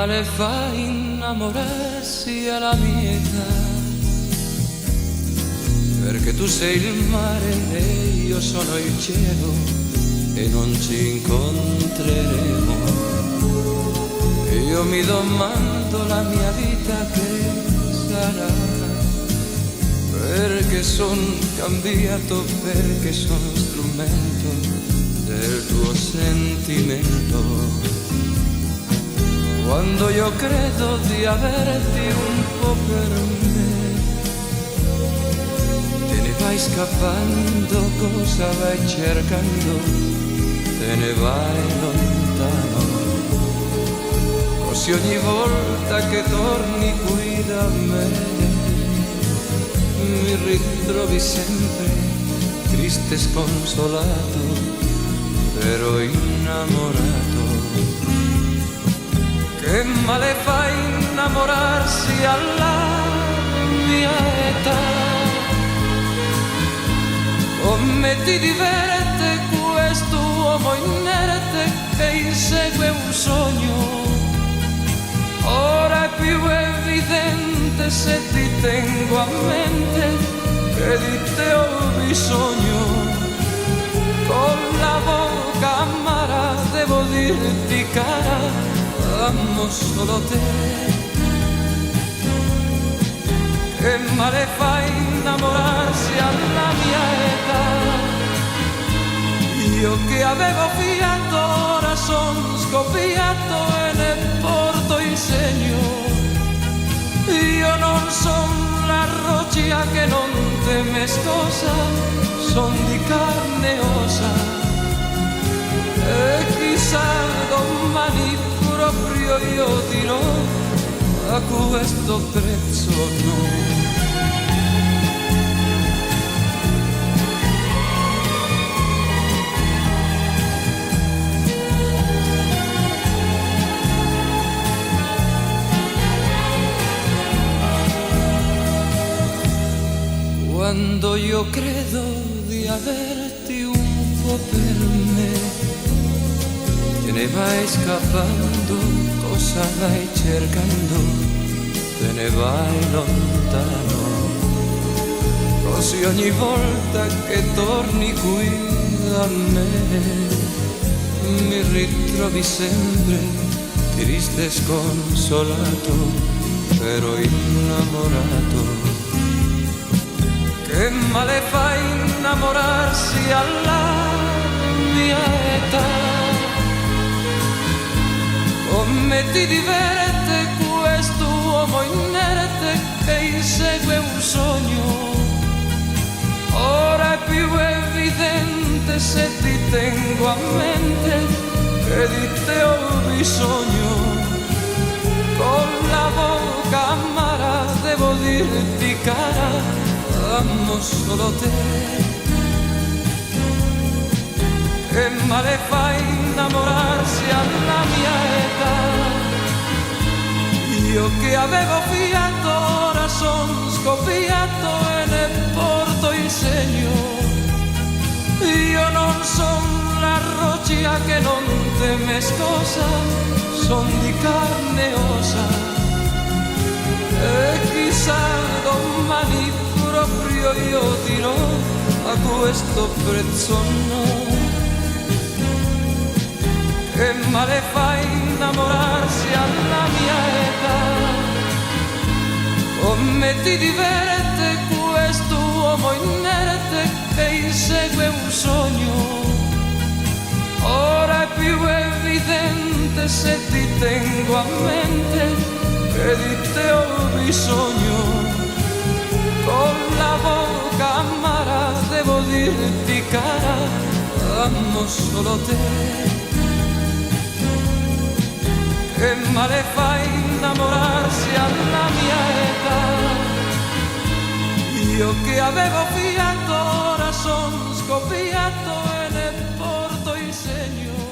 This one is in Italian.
male fa innamorarsi alla mia età, perché tu sei il mare e io sono il cielo e non ci incontreremo. Io mi domando la mia vita che sarà, perché son cambiato, perché sono strumento del tuo sentimento. Quando io credo di averti un po' per me, te ne vai scappando, cosa vai cercando? Te ne vai lontano. Così ogni volta che torni qui da me, mi ritrovi sempre triste e sconsolato, però innamorato. Che male fa innamorarsi alla mia età, come ti diverte quest'uomo inerte che insegue un sogno. Ora è più evidente se ti tengo a mente che di te ho bisogno. Con la bocca amara devo dirti cara, amo solo te. Che male fa innamorarsi alla mia età, io che avevo fiato ora son scoppiato e ne porto il segno. Io non son la roccia che non teme scossa, son di carne e ossa, e chissà domani proprio io dirò a questo prezzo no. Quando io credo di averti un po' per me, te ne vai scappando, cosa vai cercando? Te ne vai lontano. Così ogni volta che torni qui da me, mi ritrovi sempre triste e sconsolato, però innamorato. Che male fa innamorarsi alla mia età, come ti diverte quest'uomo inerte che insegue un sogno. Ora è più evidente se ti tengo a mente che di te ho bisogno. Con la bocca amara devo dirti cara, amo solo te. Che male fa innamorarsi alla mia età, io che avevo fiato ora son scoppiato e ne porto il segno. Io non son la roccia che non teme scossa, son di carne e ossa, e chissà domani proprio io dirò a questo prezzo no. Che male fa innamorarsi alla mia età, come ti diverte quest'uomo inerte che insegue un sogno. Ora è più evidente se ti tengo a mente che di te ho bisogno. Con la bocca amara devo dirti cara, amo solo te. Che male fa innamorarsi alla mia età, io che avevo fiato ora son scoppiato e ne porto il segno.